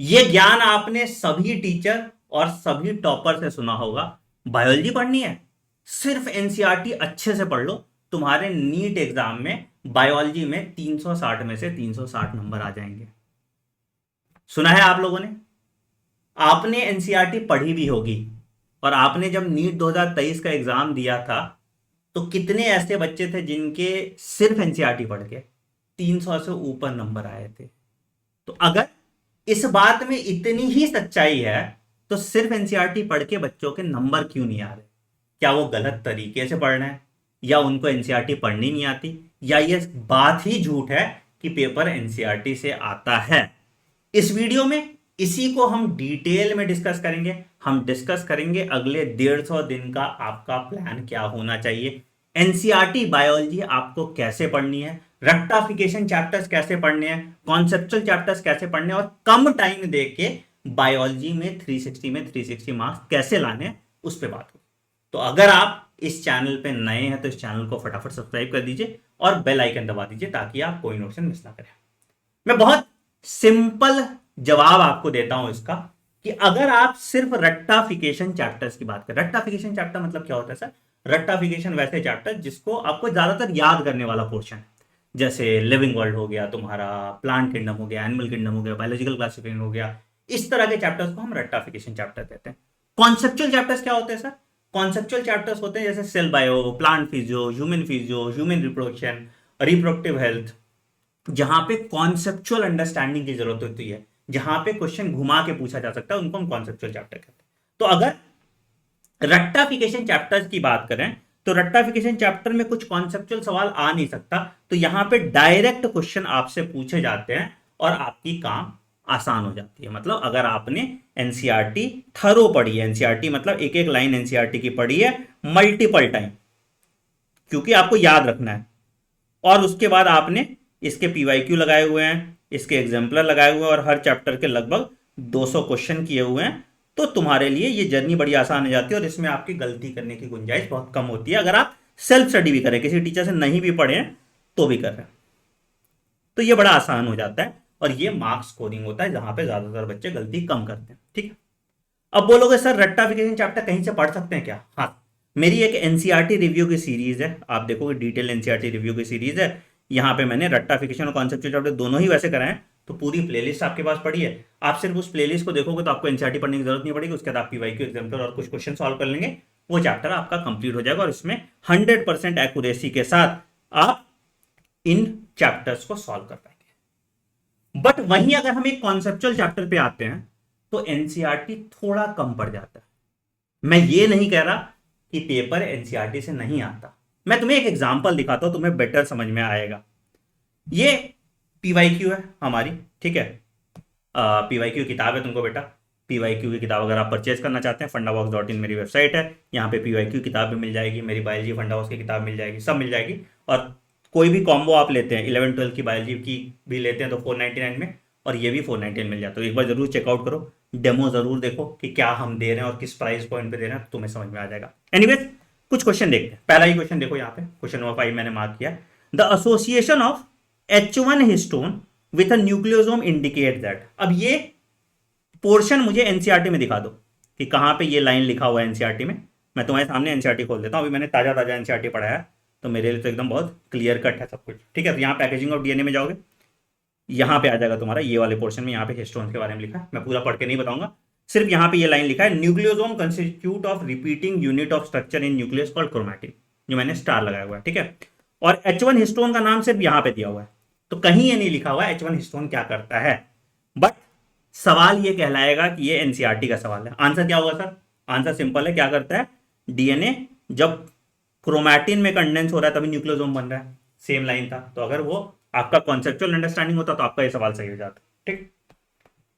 ये ज्ञान आपने सभी टीचर और सभी टॉपर से सुना होगा। बायोलॉजी पढ़नी है, सिर्फ एनसीईआरटी अच्छे से पढ़ लो, तुम्हारे नीट एग्जाम में बायोलॉजी में 360 में से 360 नंबर आ जाएंगे। सुना है आप लोगों ने? आपने एनसीईआरटी पढ़ी भी होगी। और आपने जब नीट 2023 का एग्जाम दिया था, तो कितने ऐसे बच्चे थे जिनके सिर्फ एनसीईआरटी पढ़ के 300 से ऊपर नंबर आए थे? तो अगर इस बात में इतनी ही सच्चाई है, तो सिर्फ एनसीईआरटी पढ़ के बच्चों के नंबर क्यों नहीं आ रहे? क्या वो गलत तरीके से पढ़ रहे हैं, या उनको एनसीईआरटी पढ़नी नहीं आती, या ये बात ही झूठ है कि पेपर एनसीईआरटी से आता है? इस वीडियो में इसी को हम डिटेल में डिस्कस करेंगे। हम डिस्कस करेंगे अगले 150 दिन का आपका प्लान क्या होना चाहिए, एनसीईआरटी बायोलॉजी आपको कैसे पढ़नी है, रेक्टाफिकेशन चैप्टर्स कैसे पढ़ने हैं, कॉन्सेप्चुअल चैप्टर्स कैसे पढ़ने हैं, और कम टाइम दे के बायोलॉजी में 360 में 360 मार्क्स कैसे लाने हैं, उस पर बात होगी। तो अगर आप इस चैनल पे नए हैं तो इस चैनल को फटाफट सब्सक्राइब कर दीजिए और बेल आइकन दबा दीजिए, ताकि आप कोई नोटिफिकेशन मिस ना करें। मैं बहुत सिंपल जवाब आपको देता हूं इसका, कि अगर आप सिर्फ रट्टाफिकेशन चैप्टर्स की बात करें, रट्टाफिकेशन चैप्टर मतलब क्या होता है सर? रट्टाफिकेशन वैसे चैप्टर जिसको आपको ज्यादातर याद करने वाला पोर्शन, जैसे लिविंग वर्ल्ड हो गया तुम्हारा, प्लांट किंगडम हो गया, एनिमल किंगडम हो गया, बायोलॉजिकल क्लासिफिकेशन हो गया, इस तरह के चैप्टर्स को हम रट्टाफिकेशन चैप्टर कहते हैं। कॉन्सेप्चुअल चैप्टर्स क्या होते हैं सर? कॉन्सेप्चुअल चैप्टर्स होते हैं जैसे cell bio, plant physio, human reproduction, reproductive health, जहां पे कॉन्सेप्चुअल अंडरस्टैंडिंग की जरूरत होती है, जहां पे क्वेश्चन घुमा के पूछा जा सकता है, उनको हम कॉन्सेप्चुअल चैप्टर कहते हैं। तो अगर रट्टाफिकेशन चैप्टर्स की बात करें, तो रट्टाफिकेशन चैप्टर में कुछ कॉन्सेप्चुअल सवाल आ नहीं सकता, तो यहां पे डायरेक्ट क्वेश्चन आपसे पूछे जाते हैं और आपकी काम आसान हो जाती है। मतलब अगर आपने एनसीईआरटी थरो पढ़ी है, एनसीईआरटी मतलब एक एक लाइन एनसीईआरटी की पढ़ी है मल्टीपल टाइम, क्योंकि आपको याद रखना है, और उसके बाद आपने इसके पीवाईक्यू लगाए हुए हैं, इसके एग्जाम्पलर लगाए हुए हैं, और हर चैप्टर के लगभग 200 क्वेश्चन किए हुए हैं, तो तुम्हारे लिए ये जर्नी बड़ी आसान हो जाती है, और इसमें आपकी गलती करने की गुंजाइश बहुत कम होती है, अगर आप सेल्फ स्टडी भी करें, किसी टीचर से नहीं भी पढ़े हैं तो भी कर रहे हैं, तो ये बड़ा आसान हो जाता है, और ये मार्क्स स्कोरिंग होता है जहां पे ज्यादातर बच्चे गलती कम करते हैं। ठीक है। अब बोलोगे सर रट्टाफिकेशन चैप्टर कहीं से पढ़ सकते हैं क्या? हाँ, मेरी एक एनसीईआरटी रिव्यू की सीरीज है, आप देखोगे डिटेल एनसीईआरटी रिव्यू की सीरीज है, यहाँ पे मैंने रट्टाफिकेशन और कॉन्सेप्चुअल चैप्टर दोनों ही वैसे कराए हैं, तो पूरी प्लेलिस्ट आपके पास पड़ी है। आप सिर्फ उस प्लेलिस्ट को देखोगे तो आपको एनसीईआरटी पढ़ने की जरूरत नहीं पड़ेगी, उसके बाद आप पीवाईक्यू एग्जाम्पल और कुछ क्वेश्चन सॉल्व कर लेंगे, वो चैप्टर आपका कंप्लीट हो जाएगा, और इसमें 100% एक्यूरेसी के साथ आप इन चैप्टर्स को सॉल्व कर पाएंगे। बट वहीं अगर हम एक कॉन्सेप्चुअल चैप्टर पे आते हैं, तो एनसीईआरटी थोड़ा कम पड़ जाता है। मैं ये नहीं कह रहा कि पेपर एनसीईआरटी से नहीं आता, मैं तुम्हें एक एग्जांपल दिखाता हूं, तुम्हें बेटर समझ में आएगा। ये पीवाईक्यू है हमारी, ठीक है, पीवाईक्यू किताब है तुमको बेटा। पीवाईक्यू की किताब अगर आप परचेज करना चाहते हैं, फंडाबॉक्स.in मेरी वेबसाइट है, यहाँ पे पीवाईक्यू किताब भी मिल जाएगी, मेरी बायोलॉजी फंडाबॉक्स की किताब मिल जाएगी, सब मिल जाएगी। और कोई भी कॉम्बो आप लेते हैं, 11-12 की बायोलॉजी की भी लेते हैं तो 499 में, और ये भी 499 मिल जाता है। तो एक बार जरूर चेकआउट करो, डेमो जरूर देखो कि क्या हम दे रहे हैं और किस प्राइस पॉइंट पे दे रहे हैं, तो तुम्हें समझ में आ जाएगा। एनीवेज, कुछ क्वेश्चन देखते हैं। पहला ही क्वेश्चन देखो, यहाँ पे क्वेश्चन नंबर 5 मैंने मार्क किया, the association of H1 histone with a nucleosome indicate that. अब ये पोर्शन मुझे एनसीईआरटी में दिखा दो कि कहां पे ये लाइन लिखा हुआ है एनसीईआरटी में। मैं तुम्हारे सामने एनसीईआरटी खोल देता हूं, अभी मैंने ताजा ताजा एनसीईआरटी पढ़ा है, तो मेरे लिए तो एकदम बहुत क्लियर कट है सब कुछ। ठीक है, तो यहाँ पैकेजिंग ऑफ डीएनए में जाओगे, यहाँ पे आ जाएगा तुम्हारा ये वाले पोर्शन में, यहाँ पे हिस्टोन्स के बारे में लिखा है, मैं पूरा पढ़ के नहीं बताऊंगा, सिर्फ यहाँ पे ये लाइन लिखा है, nucleosome constitute of repeating unit of structure in nucleus called chromatin, जो मैंने स्टार लगाया हुआ है। ठीक है, और H1 हिस्टोन का नाम सिर्फ यहाँ पे दिया हुआ है, तो कहीं ये नहीं लिखा हुआ है H1 हिस्टोन क्या करता है। बट सवाल ये कहलाएगा कि ये एनसीईआरटी का सवाल है। आंसर क्या होगा सर? आंसर सिंपल है, क्या करता है, डीएनए जब क्रोमैटिन में कंडेंस हो रहा है तभी न्यूक्लियोसोम बन रहा है, सेम लाइन था, तो अगर वो आपका कॉन्सेप्चुअल अंडरस्टैंडिंग होता तो आपका ये सवाल सही हो जाता। ठीक,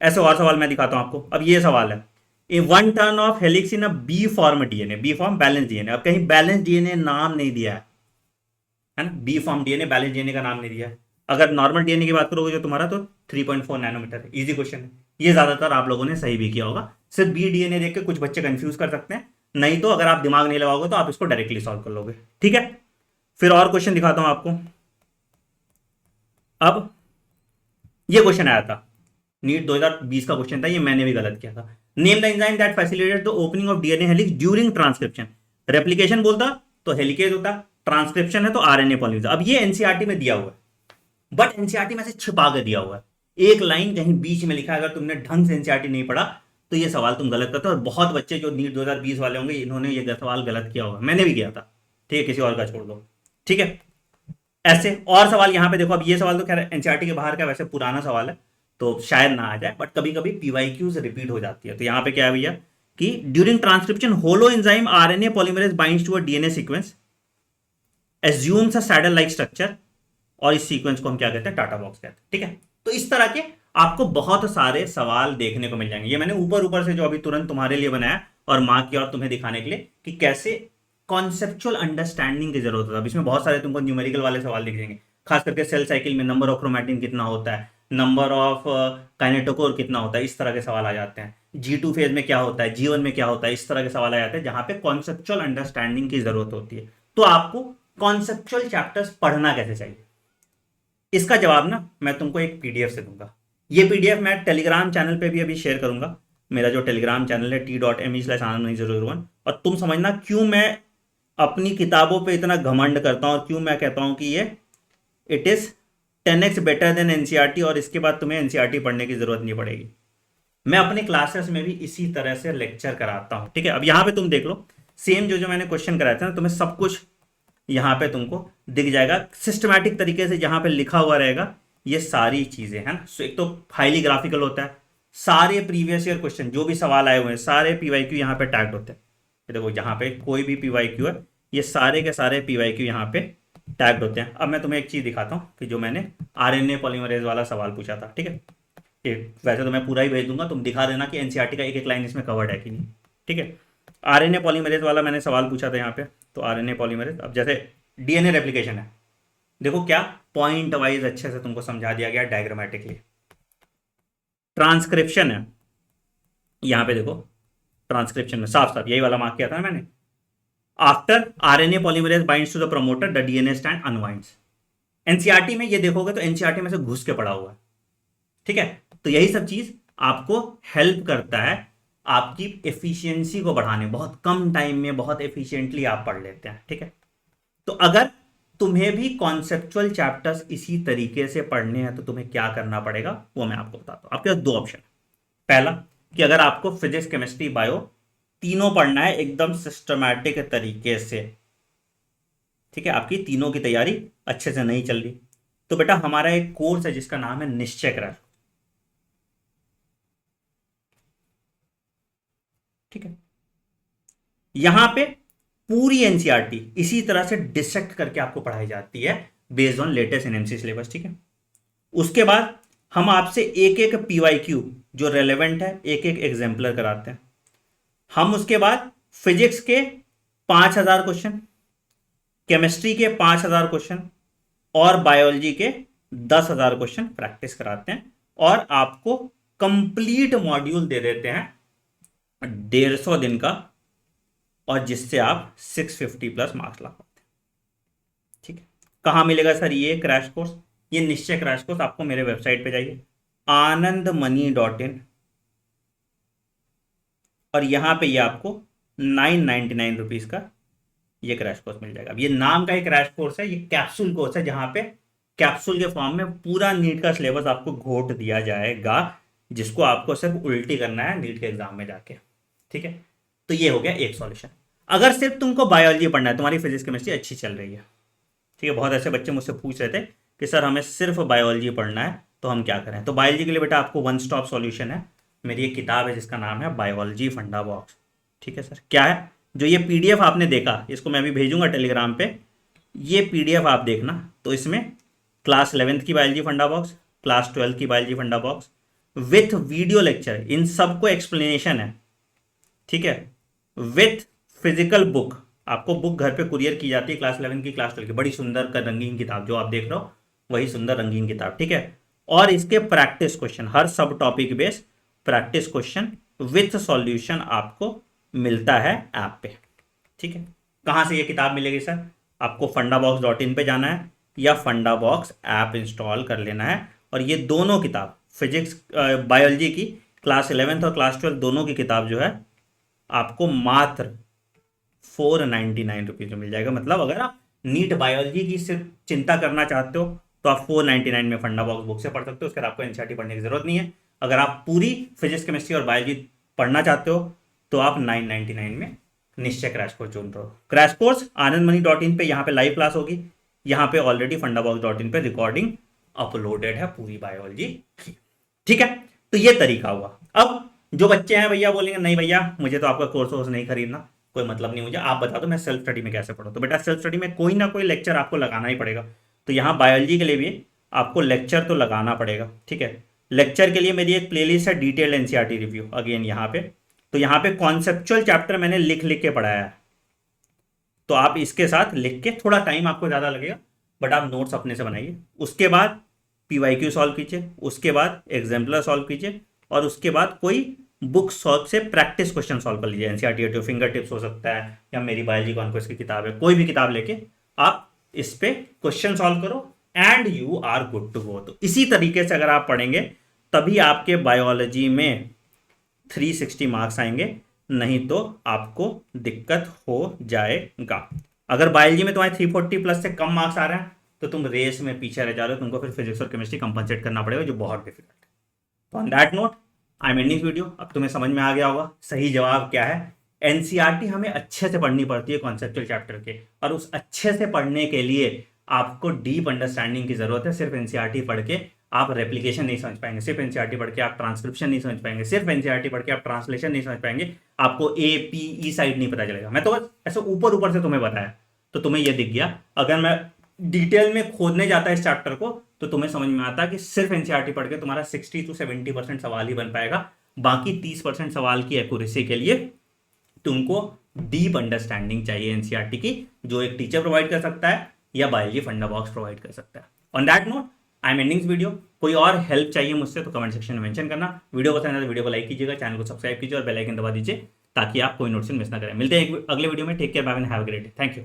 ऐसे और सवाल मैं दिखाता हूं आपको। अब ये सवाल है, a one turn of helix in a B form DNA, B form balance DNA, अब कहीं बैलेंस डीएनए नाम नहीं दिया है ना, B form DNA balance DNA का नाम नहीं दिया है। अगर नॉर्मल डीएनए की बात करोगे जो तुम्हारा, तो 3.4 नैनोमीटर है, इजी क्वेश्चन है, ये ज्यादातर आप लोगों ने सही भी किया होगा। सिर्फ बी डीएनए देख के कुछ बच्चे कंफ्यूज कर सकते हैं, नहीं तो अगर आप दिमाग नहीं लगाओगे तो आप इसको डायरेक्टली सॉल्व कर लोगे। ठीक है, फिर और क्वेश्चन दिखाता हूं आपको। अब ये क्वेश्चन आया था, नीट 2020 का क्वेश्चन था, ये मैंने भी गलत किया था। Name the enzyme that facilitate the opening of DNA helix during transcription. Replication बोलता तो हेलिकेज होता, ट्रांसक्रिप्शन है तो आरएनए पॉलीमरेज। अब ये एनसीईआरटी में दिया हुआ है, बट एनसीईआरटी में से छिपा कर दिया हुआ है, एक लाइन कहीं बीच में लिखा है। अगर तुमने ढंग से एनसीईआरटी नहीं पढ़ा तो ये सवाल तुम गलत करते हो। और बहुत बच्चे जो नीट 2020 वाले होंगे इन्होंने ये सवाल गलत किया होगा, मैंने भी किया था। ठीक है, किसी और का छोड़ दो। ठीक है, ऐसे और सवाल यहाँ पे देखो। अब ये सवाल तो खैर एनसीईआरटी के बाहर का वैसे पुराना सवाल है तो शायद ना आ जाए, बट कभी कभी पीवाईक्यूज रिपीट हो जाती है। तो यहाँ पे क्या है भैया कि during transcription holo enzyme RNA polymerase binds to a DNA sequence assumes a saddle like structure, और इस सीक्वेंस को हम क्या कहते हैं, टाटा बॉक्स कहते हैं। ठीक है, तो इस तरह के आपको बहुत सारे सवाल देखने को मिल जाएंगे। ये मैंने ऊपर ऊपर से जो अभी तुरंत तुम्हारे लिए बनाया और मार्क किया और तुम्हें दिखाने के लिए कि कैसे कॉन्सेप्चुअल अंडरस्टैंडिंग की जरूरत होता है। इसमें बहुत सारे तुमको न्यूमेरिकल वाले सवाल दिख जाएंगे, खास करके सेल साइकिल में नंबर ऑफ क्रोमैटिन कितना होता है, नंबर ऑफ काइनेटोकोर कितना होता है, इस तरह के सवाल आ जाते हैं। G2 फेज में क्या होता है, G1 में क्या होता है, इस तरह के सवाल आ जाते हैं जहां पे कॉन्सेप्चुअल अंडरस्टैंडिंग की जरूरत होती है। तो आपको कॉन्सेप्चुअल चैप्टर्स पढ़ना कैसे चाहिए, इसका जवाब ना मैं तुमको एक पीडीएफ से दूंगा। ये पीडीएफ मैं टेलीग्राम चैनल पे भी अभी शेयर करूंगा। मेरा जो टेलीग्राम चैनल है t.me/anand1 और तुम समझना क्यों मैं अपनी किताबों पे इतना घमंड करता हूं और क्यों मैं कहता हूं कि ये it is 10x better than NCERT, और इसके बाद तुम्हें एनसीईआरटी पढ़ने की जरूरत नहीं पड़ेगी। मैं अपने क्लासेस में भी इसी तरह से लेक्चर कराता हूं। ठीक है, अब यहां पे तुम देख लो, सेम जो जो मैंने क्वेश्चन कराया था ना, तुम्हें सब कुछ यहां पे तुमको दिख जाएगा सिस्टमैटिक तरीके से, जहां पे लिखा हुआ रहेगा ये सारी चीजें है ना। एक तो हाईली ग्राफिकल होता है, सारे प्रीवियस ईयर क्वेश्चन जो भी सवाल आए हुए हैं सारे पीवाईक्यू यहाँ पे टैग्ड होते हैं। ये देखो यहाँ पे कोई भी पीवाईक्यू है, ये सारे के सारे पीवाईक्यू यहाँ पे टैग्ड होते हैं। अब मैं तुम्हें एक चीज दिखाता हूँ कि जो मैंने आरएनए पॉलीमरेज वाला सवाल पूछा था। ठीक है, वैसे तो मैं पूरा ही भेज दूंगा, तुम दिखा देना कि एनसीईआरटी का एक एक लाइन इसमें कवर्ड है कि नहीं। ठीक है, आरएनए पॉलीमरेज वाला मैंने सवाल पूछा था यहाँ पे। तो आरएनए पॉलीमरेज, अब जैसे डीएनए रेप्लिकेशन है, देखो क्या पॉइंट वाइज अच्छे से तुमको समझा दिया गया डायग्रामेटिकली। ट्रांसक्रिप्शन है, यहां पे देखो ट्रांसक्रिप्शन में साफ साफ यही वाला मार्क किया था ना मैंने। After RNA polymerase binds to the promoter the DNA strand unwinds. NCERT में ये देखोगे तो एनसीईआरटी में से घुस के पड़ा हुआ है। ठीक है, तो यही सब चीज आपको हेल्प करता है आपकी एफिशिएंसी को बढ़ाने, बहुत कम टाइम में बहुत एफिशिएंटली आप पढ़ लेते हैं। ठीक है, तो अगर तुम्हें भी कॉन्सेप्चुअल चैप्टर्स इसी तरीके से पढ़ने हैं तो तुम्हें क्या करना पड़ेगा वो मैं आपको बताता हूं। आपके पास दो ऑप्शन है। पहला कि अगर आपको फिजिक्स केमिस्ट्री बायो तीनों पढ़ना है एकदम सिस्टमैटिक तरीके से, ठीक है, आपकी तीनों की तैयारी अच्छे से नहीं चल रही, तो बेटा हमारा एक कोर्स है जिसका नाम है निश्चय क्रैश। ठीक है, यहां पे पूरी एनसीईआरटी इसी तरह से डिसेक्ट करके आपको पढ़ाई जाती है based on latest NMC syllabus. ठीक है, उसके बाद हम आपसे एक एक पीवाईक्यू जो रेलेवेंट है एक एक एग्जाम्पलर कराते हैं। हम उसके बाद फिजिक्स के 5,000 क्वेश्चन, केमिस्ट्री के 5,000 क्वेश्चन और बायोलॉजी के 10,000 क्वेश्चन प्रैक्टिस कराते हैं और आपको कंप्लीट मॉड्यूल दे देते हैं 150 दिन का, और जिससे आप 650 प्लस मार्क्स ला पाते हैं। ठीक है, कहां मिलेगा सर ये क्रैश कोर्स? ये निश्चय क्रैश कोर्स आपको मेरे वेबसाइट पे जाइए anandmoney.in, और यहां पे ये आपको 999 रुपीज का ये क्रैश कोर्स मिल जाएगा। अब ये नाम का एक क्रैश कोर्स है, ये कैप्सूल कोर्स है जहां पे कैप्सूल के फॉर्म में पूरा नीट का सिलेबस आपको घोट दिया जाएगा, जिसको आपको सिर्फ उल्टी करना है नीट के एग्जाम में जाके। ठीक है, तो ये हो गया एक सॉल्यूशन। अगर सिर्फ तुमको बायोलॉजी पढ़ना है, तुम्हारी फिजिक्स केमिस्ट्री अच्छी चल रही है, ठीक है, बहुत ऐसे बच्चे मुझसे पूछ रहे थे कि सर हमें सिर्फ बायोलॉजी पढ़ना है तो हम क्या करें, तो बायोलॉजी के लिए बेटा आपको वन स्टॉप सॉल्यूशन है, मेरी एक किताब है जिसका नाम है बायोलॉजी फंडा बॉक्स। ठीक है सर, क्या है, जो ये पीडीएफ आपने देखा इसको मैं अभी भेजूंगा टेलीग्राम पे, ये पीडीएफ आप देखना, तो इसमें क्लास 11th की बायोलॉजी फंडा बॉक्स, क्लास 12th की बायोलॉजी फंडा बॉक्स विथ वीडियो लेक्चर, इन सबको एक्सप्लेनेशन है। ठीक है, विथ फिजिकल बुक, आपको बुक घर पे कुरियर की जाती है क्लास 11 की क्लास 12 की, बड़ी सुंदर का रंगीन किताब जो आप देख रहे हो वही सुंदर रंगीन किताब। ठीक है, और इसके प्रैक्टिस क्वेश्चन, हर सब topic based practice question with solution आपको मिलता है ऐप पे। ठीक है, कहां से ये किताब मिलेगी सर? आपको fundabox.in पे जाना है या फंडा बॉक्स ऐप इंस्टॉल कर लेना है, और ये दोनों किताब फिजिक्स बायोलॉजी की क्लास 11th और क्लास 12 दोनों की किताब जो है आपको मात्र 499 रुपीज में मिल जाएगा। मतलब अगर आप नीट बायोलॉजी की सिर्फ चिंता करना चाहते हो तो आप 499 में फंडा बॉक्स बुक से पढ़ सकते हो, उसके बाद आपको एनसीईआरटी पढ़ने की जरूरत नहीं है। अगर आप पूरी फिजिक्स केमिस्ट्री और बायोलॉजी पढ़ना चाहते हो तो आप 999 में निश्चय क्रैश कोर्स चुन रहे हो। क्रैश कोर्स anandmoney.in पे यहाँ पे लाइव क्लास होगी, यहाँ पे ऑलरेडी fundabox.in पे रिकॉर्डिंग अपलोडेड है पूरी बायोलॉजी की। ठीक है, तो ये तरीका हुआ। अब जो बच्चे हैं भैया बोलेंगे नहीं भैया मुझे तो आपका कोर्स नहीं खरीदना, कोई मतलब नहीं मुझे, आप बता दो मैं सेल्फ स्टडी में कैसे पढ़ूं। तो बेटा सेल्फ स्टडी में कोई ना कोई लेक्चर आपको लगाना ही पड़ेगा। तो यहाँ बायोलॉजी के लिए भी आपको लेक्चर तो लगाना पड़ेगा। ठीक है, लेक्चर के लिए मेरी एक प्लेलिस्ट है डिटेल्ड एनसीईआरटी रिव्यू, अगेन यहाँ पे। तो यहाँ पे कॉन्सेप्चुअल चैप्टर मैंने लिख लिख के पढ़ाया है, तो आप इसके साथ लिख के, थोड़ा टाइम आपको ज़्यादा लगेगा बट आप नोट्स अपने से बनाइए। उसके बाद पीवाईक्यू सॉल्व कीजिए, उसके बाद एग्जाम्पलर सॉल्व कीजिए, और उसके बाद कोई बुक सॉल्व से प्रैक्टिस क्वेश्चन सॉल्व कर लीजिए। एनसीईआरटी फिंगर टिप्स हो सकता है या मेरी बायोलॉजी कॉन्क्वेस्ट की किताब है, कोई भी किताब लेके आप इस पे क्वेश्चन सॉल्व करो and you are good to go. तो इसी तरीके से अगर आप पढ़ेंगे तभी आपके बायोलॉजी में 360 मार्क्स आएंगे, नहीं तो आपको दिक्कत हो जाएगा। अगर बायोलॉजी में तुम्हारे 340 प्लस से कम मार्क्स आ रहे हैं तो तुम रेस में पीछे रह जा रहे हो, तुमको फिर फिजिक्स और केमिस्ट्री कंपनसेट करना पड़ेगा, जो बहुत डिफिकल्ट है। तो on that note I am ending video. अब तुम्हें समझ में आ गया होगा सही जवाब क्या है। एनसीईआरटी हमें अच्छे से पढ़नी पड़ती है कॉन्सेप्चुअल चैप्टर के, और उस अच्छे से पढ़ने के लिए आपको डीप अंडरस्टैंडिंग की जरूरत है। सिर्फ एनसीईआरटी पढ़ के आप रेप्लिकेशन नहीं समझ पाएंगे, सिर्फ एनसीईआरटी पढ़ के आप ट्रांसक्रिप्शन नहीं समझ पाएंगे, सिर्फ एनसीईआरटी पढ़ के आप ट्रांसलेशन नहीं समझ पाएंगे, आपको APE साइड नहीं पता चलेगा। मैं तो बस ऐसे ऊपर ऊपर से तुम्हें बताया तो तुम्हें यह दिख गया। अगर मैं डिटेल में खोदने जाता इस चैप्टर को तो तुम्हें समझ में आता कि सिर्फ एनसीईआरटी पढ़ के तुम्हारा 60 to 70% सवाल ही बन पाएगा। बाकी 30% सवाल की एक्यूरेसी के लिए तुमको डीप अंडरस्टैंडिंग चाहिए एनसीईआरटी की, जो एक टीचर प्रोवाइड कर सकता है या बायोलॉजी फंडा बॉक्स प्रोवाइड कर सकता है। On that note I am ending video. कोई और हेल्प चाहिए मुझसे तो कमेंट सेक्शन में मेंशन करना। वीडियो पसंद है तो वीडियो को लाइक कीजिएगा, चैनल को सब्सक्राइब कीजिए और बेल आइकन दबा दीजिए ताकि आप कोई नोटिफिकेशन मिस ना करें। मिलते हैं एक अगले वीडियो में। Take care, bye bye, have a great day. Thank you.